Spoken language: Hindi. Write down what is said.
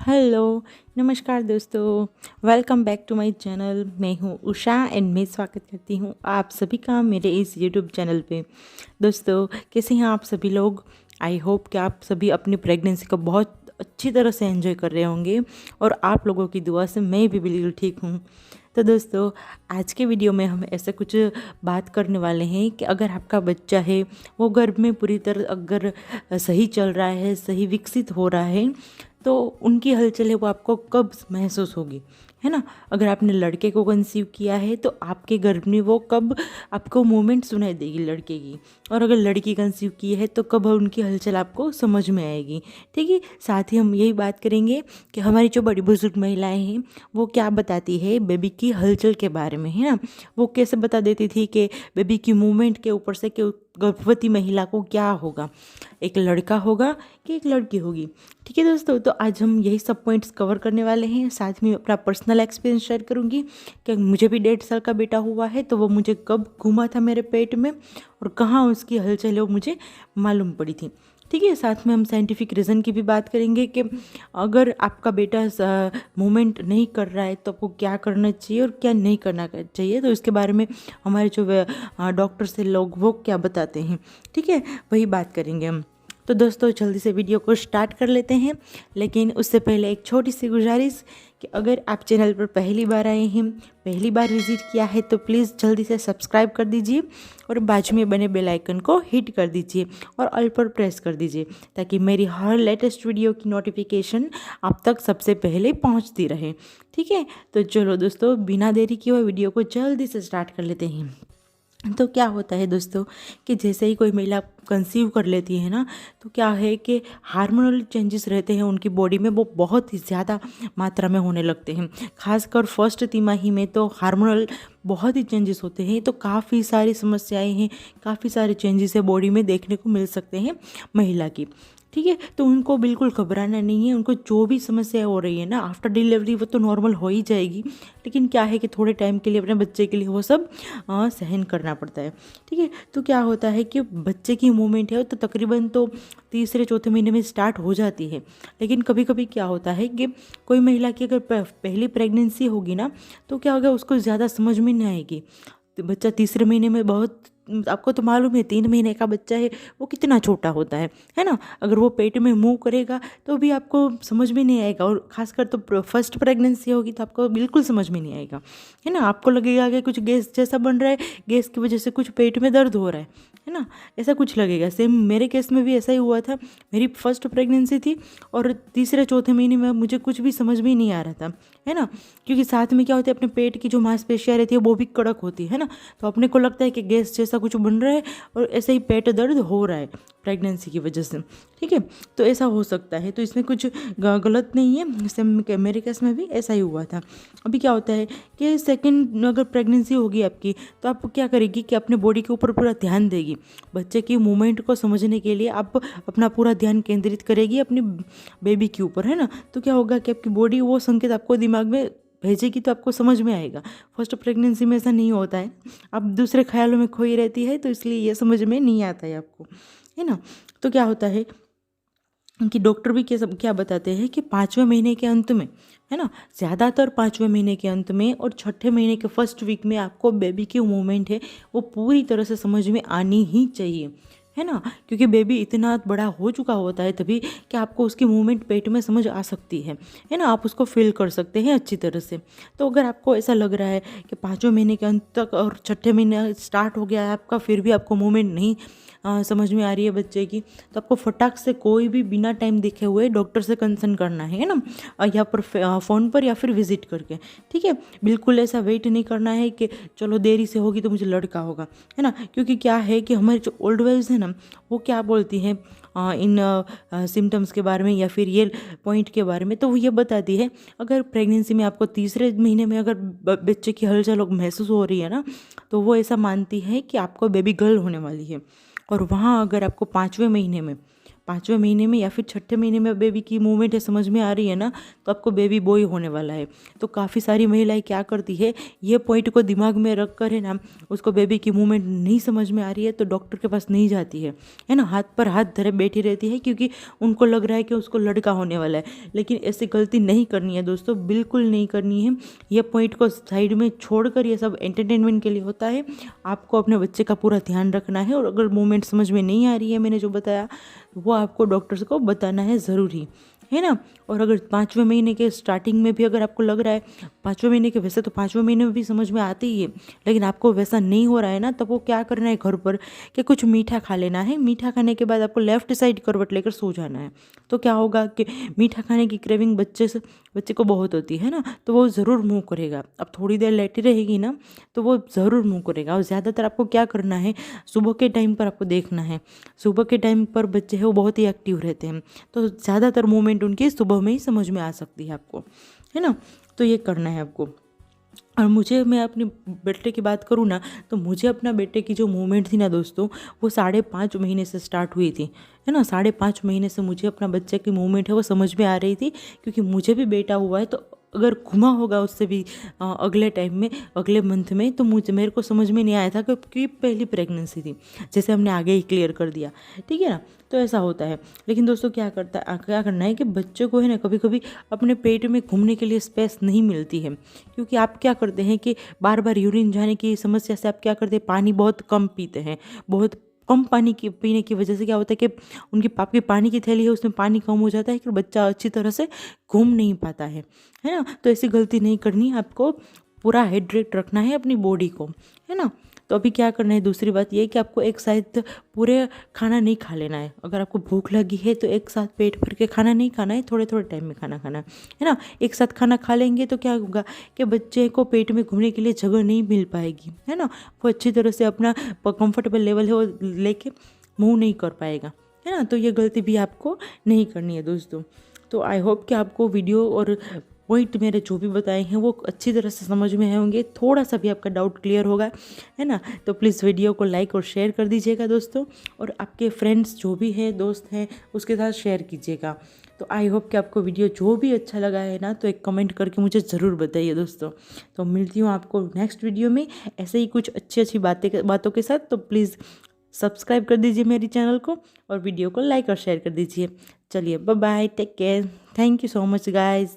हेलो, नमस्कार दोस्तों। Welcome back to my channel. मैं हूँ उषा एंड मैं स्वागत करती हूँ आप सभी का मेरे इस यूट्यूब चैनल पे। दोस्तों, कैसे हैं आप सभी लोग? आई होप कि आप सभी अपनी प्रेगनेंसी को बहुत अच्छी तरह से एंजॉय कर रहे होंगे और आप लोगों की दुआ से मैं भी बिल्कुल ठीक हूँ। तो दोस्तों, आज के वीडियो में हम ऐसा कुछ बात करने वाले हैं कि अगर आपका बच्चा है वो गर्भ में पूरी तरह अगर सही चल रहा है, सही विकसित हो रहा है, तो उनकी हलचल है वो आपको कब महसूस होगी, है ना। अगर आपने लड़के को कंसीव किया है तो आपके गर्भ में वो कब आपको मूवमेंट सुनाई देगी लड़के की, और अगर लड़की कंसीव की है तो कब उनकी हलचल आपको समझ में आएगी। ठीक है, साथ ही हम यही बात करेंगे कि हमारी जो बड़ी बुजुर्ग महिलाएं हैं वो क्या बताती है बेबी की हलचल के बारे में, है ना। वो कैसे बता देती थी कि बेबी की मूवमेंट के ऊपर से कि गर्भवती महिला को क्या होगा, एक लड़का होगा कि एक लड़की होगी। ठीक है दोस्तों, तो आज हम यही सब पॉइंट्स कवर करने वाले हैं। साथ में अपना पर्सनल एक्सपीरियंस शेयर करूंगी कि मुझे भी 1.5 साल का बेटा हुआ है, तो वो मुझे कब घूमा था मेरे पेट में और कहाँ उसकी हलचल है वो मुझे मालूम पड़ी थी। ठीक है, साथ में हम साइंटिफिक रीज़न की भी बात करेंगे कि अगर आपका बेटा मूवमेंट नहीं कर रहा है तो आपको क्या करना चाहिए और क्या नहीं करना चाहिए, तो इसके बारे में हमारे जो डॉक्टर से लोग वो क्या बताते हैं। ठीक है, वही बात करेंगे हम। तो दोस्तों, जल्दी से वीडियो को स्टार्ट कर लेते हैं, लेकिन उससे पहले एक छोटी सी गुजारिश कि अगर आप चैनल पर पहली बार आए हैं, पहली बार विजिट किया है, तो प्लीज़ जल्दी से सब्सक्राइब कर दीजिए और बाजू में बने बेल आइकन को हिट कर दीजिए और ऑल पर प्रेस कर दीजिए, ताकि मेरी हर लेटेस्ट वीडियो की नोटिफिकेशन आप तक सबसे पहले पहुंचती रहे। ठीक है, तो चलो दोस्तों, बिना देरी किए हुए वीडियो को जल्दी से स्टार्ट कर लेते हैं। तो क्या होता है दोस्तों कि जैसे ही कोई महिला कंसीव कर लेती है ना, तो क्या है कि हार्मोनल चेंजेस रहते हैं उनकी बॉडी में, वो बहुत ही ज़्यादा मात्रा में होने लगते हैं। खासकर फर्स्ट तिमाही में तो हार्मोनल बहुत ही चेंजेस होते हैं, तो काफ़ी सारी समस्याएं हैं, काफ़ी सारे चेंजेस है बॉडी में देखने को मिल सकते हैं महिला की। ठीक है, तो उनको बिल्कुल घबराना नहीं है। उनको जो भी समस्या हो रही है ना आफ्टर डिलीवरी, वो तो नॉर्मल हो ही जाएगी, लेकिन क्या है कि थोड़े टाइम के लिए अपने बच्चे के लिए वो सब सहन करना पड़ता है। ठीक है, तो क्या होता है कि बच्चे की मूवमेंट है तो तकरीबन तो तीसरे चौथे महीने में स्टार्ट हो जाती है, लेकिन कभी कभी क्या होता है कि कोई महिला की अगर पहली प्रेगनेंसी होगी ना, तो क्या होगा उसको ज़्यादा समझ में नहीं आएगी। तो बच्चा तीसरे महीने में बहुत, आपको तो मालूम है 3 महीने का बच्चा है वो कितना छोटा होता है ना। अगर वो पेट में मूव करेगा तो भी आपको समझ में नहीं आएगा, और खासकर तो फर्स्ट प्रेगनेंसी होगी तो आपको बिल्कुल समझ में नहीं आएगा, है ना। आपको लगेगा कि कुछ गैस जैसा बन रहा है, गैस की वजह से कुछ पेट में दर्द हो रहा है ना, ऐसा कुछ लगेगा। सेम मेरे केस में भी ऐसा ही हुआ था। मेरी फर्स्ट प्रेगनेंसी थी और तीसरे चौथे महीने में मुझे कुछ भी समझ में ही नहीं आ रहा था, है ना। क्योंकि साथ में क्या होता है, अपने पेट की जो मांसपेशियाँ रहती है वो भी कड़क होती है ना, तो अपने को लगता है कि गैस जैसा कुछ बन रहा है और ऐसे ही पेट दर्द हो रहा है प्रेगनेंसी की वजह से। ठीक है, तो ऐसा हो सकता है, तो इसमें कुछ गलत नहीं है। जैसे मेरे केस में भी ऐसा ही हुआ था। अभी क्या होता है कि सेकंड अगर प्रेगनेंसी होगी आपकी, तो आप क्या करेगी कि अपने बॉडी के ऊपर पूरा ध्यान देगी। बच्चे की मूवमेंट को समझने के लिए आप अपना पूरा ध्यान केंद्रित करेगी अपनी बेबी के ऊपर, है ना। तो क्या होगा कि आपकी बॉडी वो संकेत आपको दिमाग में भेजेगी तो आपको समझ में आएगा। फर्स्ट प्रेगनेंसी में ऐसा नहीं होता है, आप दूसरे ख्यालों में खोई रहती है, तो इसलिए ये समझ में नहीं आता है आपको, है ना। तो क्या होता है कि डॉक्टर भी क्या बताते हैं कि 5वें महीने के अंत में, है ना, ज़्यादातर 5वें महीने के अंत में और छठे महीने के फर्स्ट वीक में आपको बेबी की मूवमेंट है वो पूरी तरह से समझ में आनी ही चाहिए, है ना। क्योंकि बेबी इतना बड़ा हो चुका होता है तभी कि आपको उसकी मूवमेंट पेट में समझ आ सकती है ना, आप उसको फील कर सकते हैं अच्छी तरह से। तो अगर आपको ऐसा लग रहा है कि 5वें महीने के अंत तक और छठे महीने स्टार्ट हो गया है आपका, फिर भी आपको मूवमेंट नहीं समझ में आ रही है बच्चे की, तो आपको फटाक से कोई भी बिना टाइम देखे हुए डॉक्टर से कंसर्न करना है ना, या पर फ़ोन पर या फिर विजिट करके। ठीक है, बिल्कुल ऐसा वेट नहीं करना है कि चलो देरी से होगी तो मुझे लड़का होगा, है ना। क्योंकि क्या है कि हमारे जो ओल्ड वाइज है ना, वो क्या बोलती हैं इन सिम्टम्स के बारे में या फिर ये पॉइंट के बारे में, तो वो ये बताती है अगर प्रेगनेंसी में आपको तीसरे महीने में अगर बच्चे की हलचल महसूस हो रही है ना, तो वो ऐसा मानती है कि आपको बेबी गर्ल होने वाली है। और वहाँ अगर आपको 5वें महीने में 5वें महीने में या फिर 6ठे महीने में बेबी की मूवमेंट है समझ में आ रही है ना, तो आपको बेबी बॉय होने वाला है। तो काफ़ी सारी महिलाएं क्या करती है, ये पॉइंट को दिमाग में रख कर है ना, उसको बेबी की मूवमेंट नहीं समझ में आ रही है तो डॉक्टर के पास नहीं जाती है ना, हाथ पर हाथ धरे बैठी रहती है क्योंकि उनको लग रहा है कि उसको लड़का होने वाला है। लेकिन ऐसी गलती नहीं करनी है दोस्तों, बिल्कुल नहीं करनी है। ये पॉइंट को साइड में छोड़कर, ये सब एंटरटेनमेंट के लिए होता है। आपको अपने बच्चे का पूरा ध्यान रखना है, और अगर मूवमेंट समझ में नहीं आ रही है मैंने जो बताया, वो आपको डॉक्टर्स को बताना है ज़रूरी, है ना। और अगर 5वें महीने के स्टार्टिंग में भी अगर आपको लग रहा है 5वें महीने के, वैसे तो 5वें महीने में भी समझ में आती ही है, लेकिन आपको वैसा नहीं हो रहा है ना, तब वो क्या करना है घर पर कि कुछ मीठा खा लेना है। मीठा खाने के बाद आपको लेफ्ट साइड करवट लेकर सो जाना है। तो क्या होगा कि मीठा खाने की क्रेविंग बच्चे को बहुत होती है ना, तो वो ज़रूर मुँह करेगा। अब थोड़ी देर लेटी रहेगी ना, तो वो ज़रूर मुँह करेगा। और ज़्यादातर आपको क्या करना है, सुबह के टाइम पर आपको देखना है। सुबह के टाइम पर बच्चे हैं वो बहुत ही एक्टिव रहते हैं, तो ज़्यादातर मूवमेंट उनकी सुबह में ही समझ में आ सकती है आपको, है ना। तो ये करना है आपको। और मैं अपने बेटे की बात करूँ ना, तो मुझे अपना बेटे की जो मूवमेंट थी ना दोस्तों, वो 5.5 महीने से स्टार्ट हुई थी, है ना। 5.5 महीने से मुझे अपना बच्चे की मूवमेंट है वो समझ में आ रही थी, क्योंकि मुझे भी बेटा हुआ है। तो अगर घुमा होगा उससे भी अगले टाइम में, अगले मंथ में, तो मेरे को समझ में नहीं आया था क्योंकि पहली प्रेगनेंसी थी, जैसे हमने आगे ही क्लियर कर दिया, ठीक है ना। तो ऐसा होता है। लेकिन दोस्तों क्या करना है कि बच्चों को है ना कभी कभी अपने पेट में घूमने के लिए स्पेस नहीं मिलती है, क्योंकि आप क्या करते हैं कि बार बार यूरिन जाने की समस्या से आप क्या करते हैं, पानी बहुत कम पीते हैं। बहुत कम पानी की पीने की वजह से क्या होता है कि आपकी पानी की थैली है उसमें पानी कम हो जाता है, कि बच्चा अच्छी तरह से घूम नहीं पाता है ना। तो ऐसी गलती नहीं करनी, आपको पूरा हाइड्रेट रखना है अपनी बॉडी को, है ना। तो अभी क्या करना है, दूसरी बात ये है कि आपको एक साथ पूरे खाना नहीं खा लेना है। अगर आपको भूख लगी है तो एक साथ पेट भर के खाना नहीं खाना है, थोड़े थोड़े टाइम में खाना खाना है ना। एक साथ खाना खा लेंगे तो क्या होगा कि बच्चे को पेट में घूमने के लिए जगह नहीं मिल पाएगी, है ना। वो अच्छी तरह से अपना कंफर्टेबल लेवल है वो लेके मूव नहीं कर पाएगा, है ना। तो ये गलती भी आपको नहीं करनी है दोस्तों। तो आई होप कि आपको वीडियो और पॉइंट मेरे जो भी बताए हैं वो अच्छी तरह से समझ में आए होंगे, थोड़ा सा भी आपका डाउट क्लियर होगा, है ना। तो प्लीज़ वीडियो को लाइक और शेयर कर दीजिएगा दोस्तों, और आपके फ्रेंड्स जो भी हैं, दोस्त हैं, उसके साथ शेयर कीजिएगा। तो आई होप कि आपको वीडियो जो भी अच्छा लगा है ना, तो एक कमेंट करके मुझे ज़रूर बताइए दोस्तों। तो मिलती हूँ आपको नेक्स्ट वीडियो में ऐसे ही कुछ अच्छी अच्छी बातों के साथ। तो प्लीज़ सब्सक्राइब कर दीजिए मेरी चैनल को, और वीडियो को लाइक और शेयर कर दीजिए। चलिए bye bye, take care, thank you so much guys.